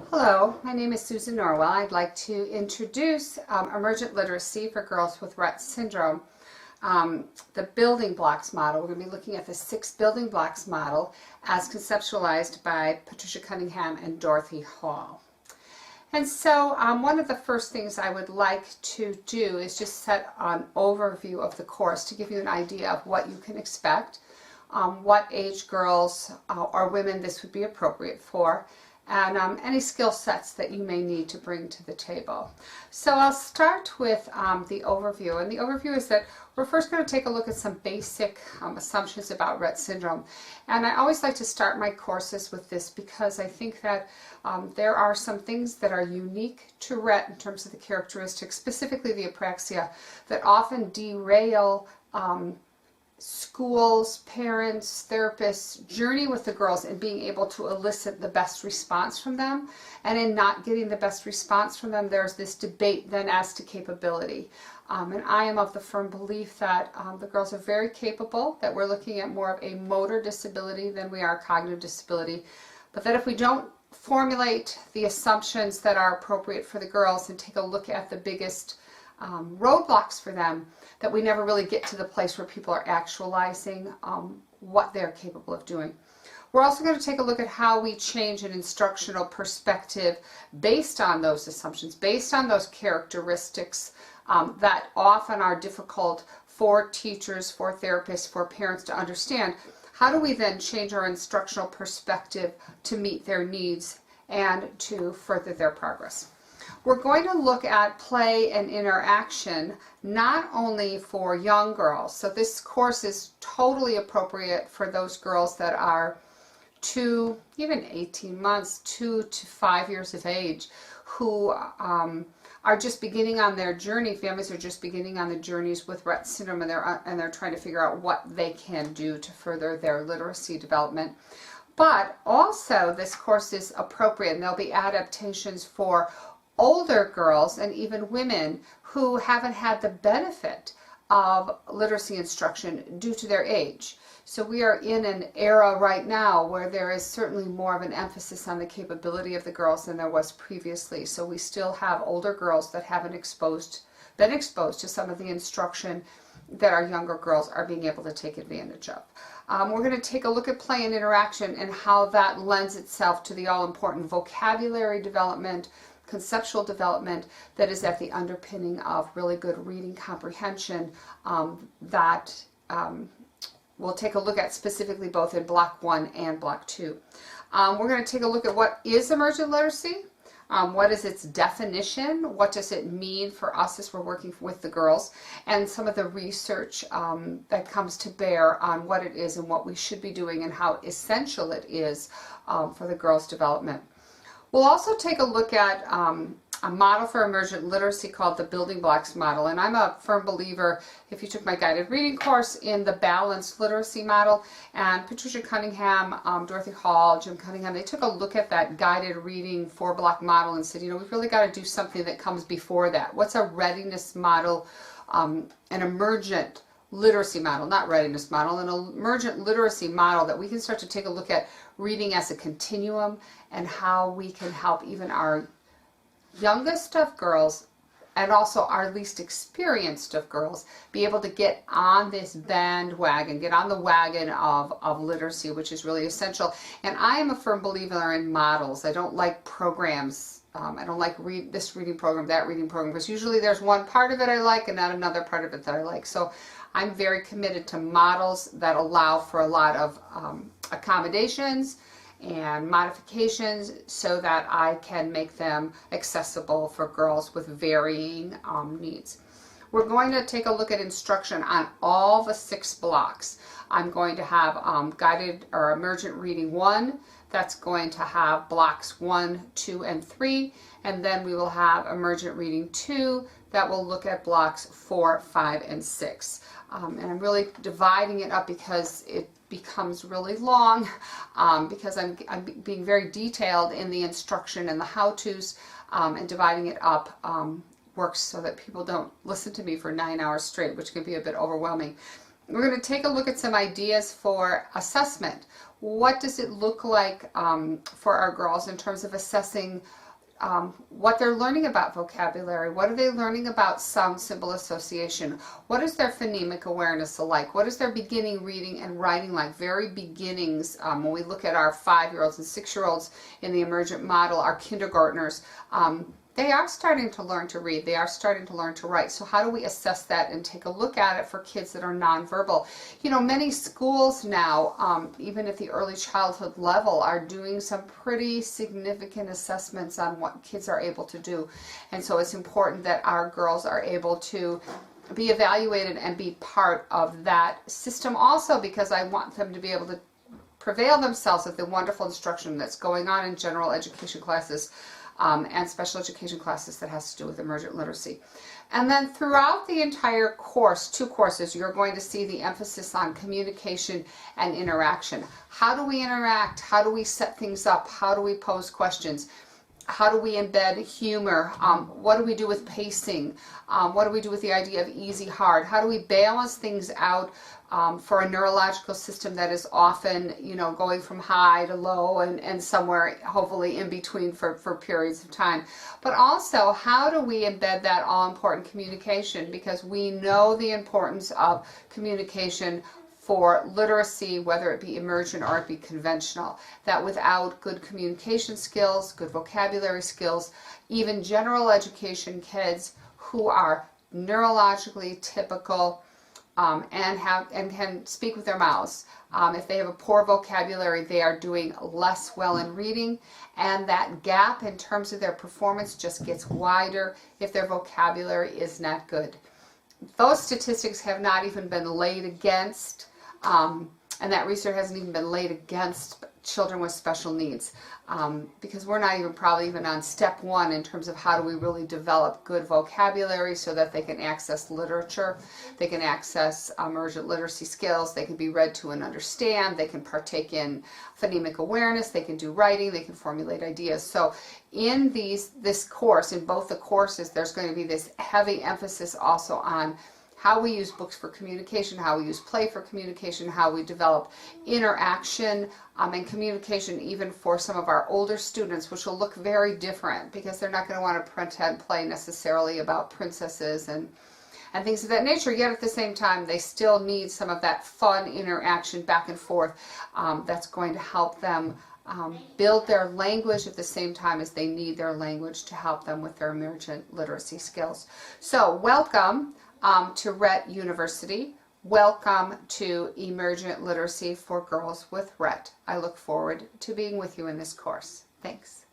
Hello, my name is Susan Norwell. I'd like to introduce Emergent Literacy for girls with Rett Syndrome. The building blocks model. We're going to be looking at the 6 building blocks model as conceptualized by Patricia Cunningham and Dorothy Hall. And so one of the first things I would like to do is just set an overview of the course to give you an idea of what you can expect, what age girls or women this would be appropriate for, and any skill sets that you may need to bring to the table. So I'll start with the overview, and the overview is that we're first going to take a look at some basic assumptions about Rett syndrome. And I always like to start my courses with this because I think that there are some things that are unique to Rett in terms of the characteristics, specifically the apraxia, that often derail schools, parents, therapists' journey with the girls and being able to elicit the best response from them. And in not getting the best response from them, there's this debate then as to capability. And I am of the firm belief that the girls are very capable, that we're looking at more of a motor disability than we are cognitive disability, but that if we don't formulate the assumptions that are appropriate for the girls and take a look at the biggest roadblocks for them, that we never really get to the place where people are actualizing what they're capable of doing. We're also going to take a look at how we change an instructional perspective based on those assumptions, based on those characteristics that often are difficult for teachers, for therapists, for parents to understand. How do we then change our instructional perspective to meet their needs and to further their progress? We're going to look at play and interaction not only for young girls. So this course is totally appropriate for those girls that are 2, even 18 months, 2 to 5 years of age, who are just beginning on their journey. Families are just beginning on the journeys with Rett syndrome, and they're trying to figure out what they can do to further their literacy development. But also this course is appropriate, and there'll be adaptations for older girls and even women who haven't had the benefit of literacy instruction due to their age. So we are in an era right now where there is certainly more of an emphasis on the capability of the girls than there was previously. So we still have older girls that haven't been exposed to some of the instruction that our younger girls are being able to take advantage of. We're going to take a look at play and interaction and how that lends itself to the all-important vocabulary development, conceptual development that is at the underpinning of really good reading comprehension that we'll take a look at specifically both in Block 1 and Block 2. We're going to take a look at what is emergent literacy, what is its definition, what does it mean for us as we're working with the girls, and some of the research that comes to bear on what it is and what we should be doing and how essential it is for the girls' development. We'll also take a look at a model for emergent literacy called the building blocks model. And I'm a firm believer, if you took my guided reading course, in the balanced literacy model. And Patricia Cunningham, Dorothy Hall, Jim Cunningham, they took a look at that guided reading 4-block model and said, we've really got to do something that comes before that. What's a readiness model, an emergent literacy model, not readiness model, an emergent literacy model that we can start to take a look at reading as a continuum and how we can help even our youngest of girls and also our least experienced of girls be able to get on this bandwagon, get on the wagon of literacy, which is really essential. And I am a firm believer in models. I don't like programs. I don't like this reading program, that reading program, because usually there's one part of it I like and not another part of it that I like. So I'm very committed to models that allow for a lot of accommodations and modifications so that I can make them accessible for girls with varying needs. We're going to take a look at instruction on all the 6 blocks. I'm going to have guided or emergent reading 1. That's going to have blocks 1, 2, and 3. And then we will have emergent reading 2 that will look at blocks 4, 5, and 6. And I'm really dividing it up because it becomes really long because I'm being very detailed in the instruction and the how-tos, and dividing it up works so that people don't listen to me for 9 hours straight, which can be a bit overwhelming. We're going to take a look at some ideas for assessment. what does it look like for our girls in terms of assessing what they're learning about vocabulary? What are they learning about sound symbol association? What is their phonemic awareness like? What is their beginning reading and writing like? Very beginnings. When we look at our 5-year-olds and 6-year-olds in the emergent model, our kindergartners, they are starting to learn to read. They are starting to learn to write. So how do we assess that and take a look at it for kids that are nonverbal? You know, many schools now, even at the early childhood level, are doing some pretty significant assessments on what kids are able to do. And so it's important that our girls are able to be evaluated and be part of that system also, because I want them to be able to prevail themselves with the wonderful instruction that's going on in general education classes and special education classes that has to do with emergent literacy. And then throughout the entire course, 2 courses, you're going to see the emphasis on communication and interaction. How do we interact? How do we set things up? How do we pose questions? How do we embed humor? What do we do with pacing? What do we do with the idea of easy, hard? How do we balance things out for a neurological system that is often, you know, going from high to low and somewhere hopefully in between for periods of time? But also, how do we embed that all-important communication? Because we know the importance of communication for literacy, whether it be emergent or it be conventional, that without good communication skills, good vocabulary skills, even general education kids who are neurologically typical and can speak with their mouths, if they have a poor vocabulary, they are doing less well in reading, and that gap in terms of their performance just gets wider if their vocabulary is not good. Those statistics have not even been laid against and that research hasn't even been laid against children with special needs, because we're not even probably even on step 1 in terms of how do we really develop good vocabulary so that they can access literature, they can access emergent literacy skills, they can be read to and understand, they can partake in phonemic awareness, they can do writing, they can formulate ideas. So in this course, in both the courses, there's going to be this heavy emphasis also on how we use books for communication, how we use play for communication, how we develop interaction and communication even for some of our older students, which will look very different because they're not going to want to pretend play necessarily about princesses and things of that nature, yet at the same time they still need some of that fun interaction back and forth that's going to help them build their language at the same time as they need their language to help them with their emergent literacy skills. So welcome to Rett University. Welcome to Emergent Literacy for Girls with Rett. I look forward to being with you in this course. Thanks.